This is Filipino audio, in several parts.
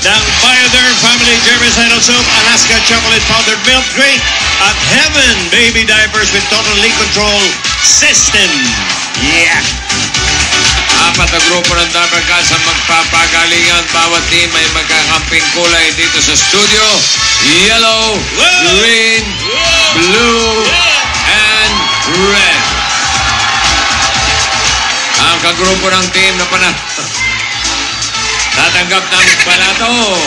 ng Bioderm Family Germicidal Soap, Alaska Chocolate Powdered Milk Drink, at Heaven Baby Diapers with Total Leak Control System. Yeah! Apat na grupo ng Dabber Cats ang magpapagalingan. Bawat team may magkakamping kulay dito sa studio. Yellow, green, blue, and red. Ang kagrupo ng team na tatanggap ng palato.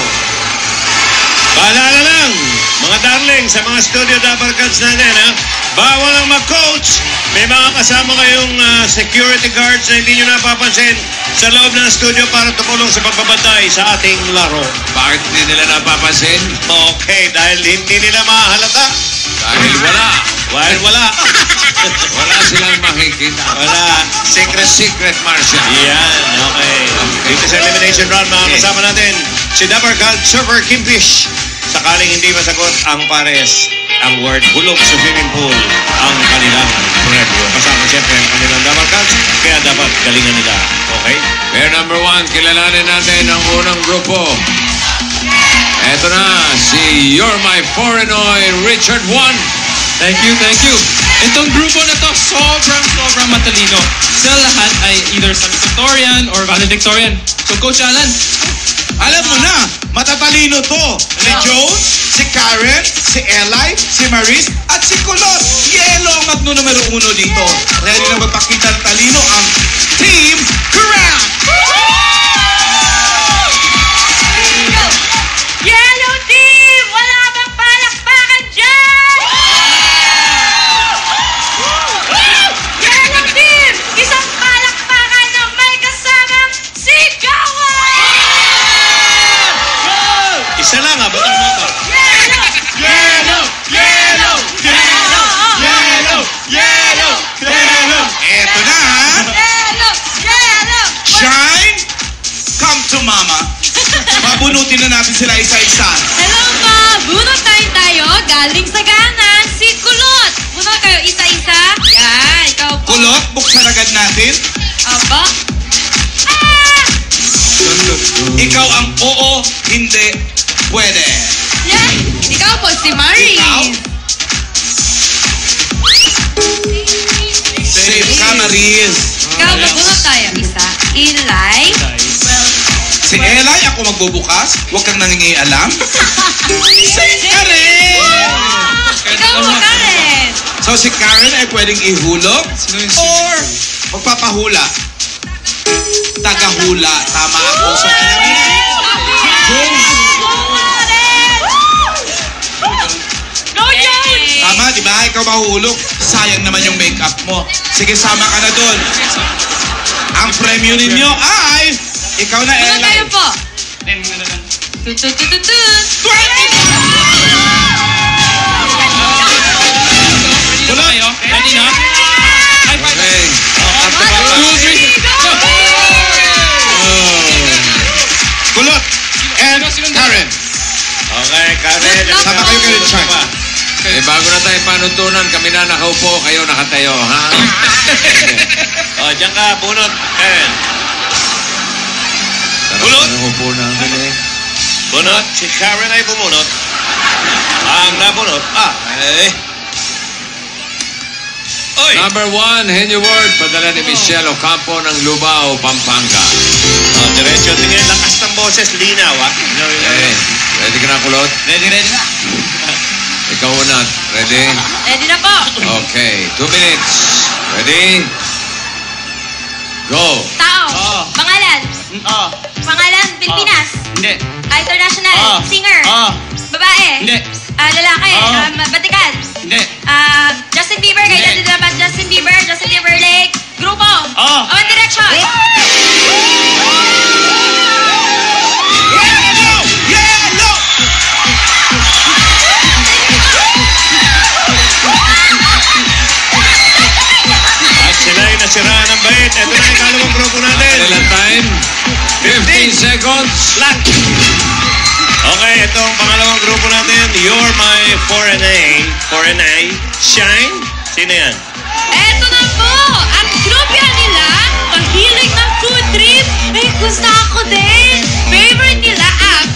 Paalala lang, mga darling, sa mga studio Dabber Cats natin, ha? Bawal ang mag-coach. May mga kasama kayong security guards na hindi nyo napapansin sa loob ng studio para tumulong sa pagbabantay sa ating laro. Bakit hindi nila napapansin? Okay, dahil hindi nila mahalata. Dahil wala. Dahil wala. Wala silang makikita. Wala. Secret Marshal. Yan, okay. Dito sa elimination round, mga kasama natin, si Dabber Cat Surfer Kimfish. Sakaling hindi masagot ang pares, ang word hulog sa swimming pool, ang kanilang premyo. Kasama siyempre ang kanilang Dabber Cats, kaya dapat galingan nila. Okay? Pair number 1, kilalanin natin ang unang grupo. Eto na, si You're My Foreignoy, Richard 1. Thank you. Itong grupo na to, sobrang matalino. Sila lahat ay either salutatorian or valedictorian. So, Coach Alan, alam mo na, matatalino to. Si Jones, si Karen, si Eli, si Maris, at si Kulot. Yelo ang magno-numero 1 dito. Ready na magpakita ng talino ang Team Crack! Yellow Team! Wala bang palakpakan dyan? Yellow Team! Isang palakpakan na may kasamang sigawan! Isa lang, ha? Batang mata. Eto na, ha? Shine, come to mama. Pabunutin na natin sila isa-isa. Hello po! Bunot tayo. Galing sa ganan, si Kulot. Bunot kayo isa-isa. Yan, ikaw po. Kulot, buksan agad natin. Aba? Ah! Ikaw ang oo, hindi pwede. Yan, ikaw po si Maris. Ikaw? Safe ka, Maris. Ikaw, magbunot tayo. Isa. Eli. Si Eli, ako magbubukas. Huwag kang nangingialam. Safe ka rin. Ikaw po, Karen. So si Karen ay pwedeng ihulog or magpapahula. Tagahula. Tama ako. So alam mo na. Go, Jones! Tama, di ba? Ikaw mahulog. Sayang naman yung makeup mo. Sige, sama ka na doon. Ang premyo ninyo ay... Ikaw na, Bunot Eli. tayo po. Tututututut. 20! Wala kayo? Ready na? High five. Okay. Kulot and Karen. Okay, Karen. Sama kayo kay Richard. Bago na tayo panuntunan, kami na nakaupo, kayo nakatayo, ha? O, dyan ka, bunot. Karen. Bunot. Nakaupo na ang galing. Bunot. Si Karen ay bumunot. Ang nabunot. Oy! Number 1, Henry Ward, padala ni Michelle Ocampo ng Lubao, Pampanga. Diretso. Tingnan, lakas ng boses. Linaw, ha? Okay. Ready ka na, Kulot? Ready na. Ikaw una. Ready? Ready na po. Okay. 2 minutes. Ready? Go. Tao. Pangalan. Pangalan, Pilipinas. Hindi. International. Singer. Babae. Hindi. Lalaki. Batikan. Hindi. Justin Bieber. Kaya natin dapat Justin Timberlake. Grupo. One Direction. Yellow! At sila ay nasiraan ng bait. Ito na yung kalawang grupo natin. Ilan time? 15 seconds. Flat. Okay, ito ang pangalawang grupo natin. You're My Foreign A. Shine. Sino yan? Eto na po. Ang grupya nila, mahilig ng food trip. May gusto ako din. Favorite nila ang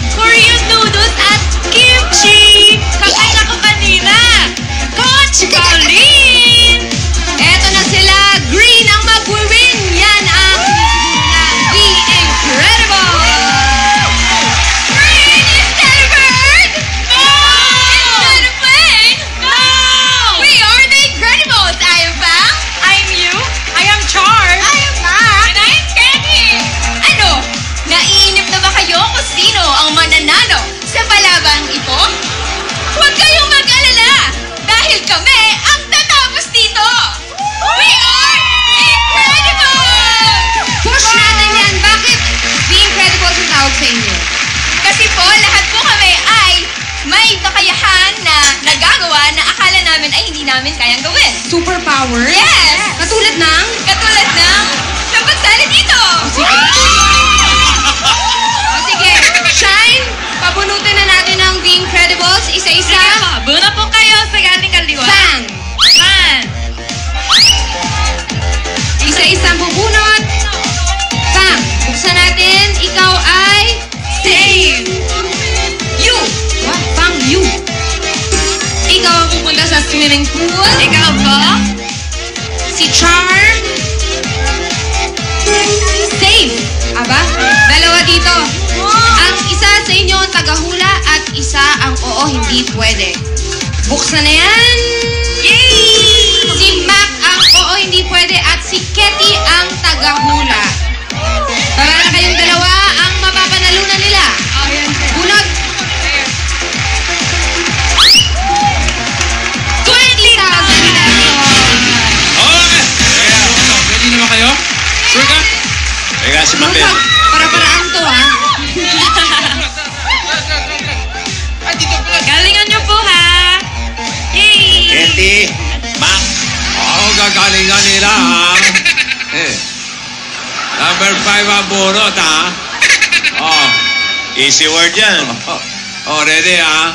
namin kayang gawin. Superpower? Yes! Katulad ng? Katulad ng sa pagsali dito. O sige, Shine, pabunutin na natin ang The Incredibles, isa-isa. Sige po, buno po kayo sa galing kaliwa. Bang! Bang! Isa-isang bubunot. Bang! Buksan natin, ikaw ay... Save! You! What? Bang, you! Ikaw ang pupunta sa swimming pool. Ikaw po? Si Charm. Save! Aba, dalawa dito. Ang isa sa inyo ang tagahula at isa ang oo, hindi pwede. Buksan na yan. Yay! Si Mac ang oo, hindi pwede at si Ketty ang tagahula. Para na kayong dalawa ang mapapanalunan nila. Bunot. 20,000 pesos. Okay! Ready naman kayo? Sure ka? Teka, si Mapel. Para-paraan to, ha? Galingan niyo po, ha? Yay! Betty, Mac. Gagalingan nila, ha? Number 5 ang bunot, ha? Easy word yan. Ready, ha?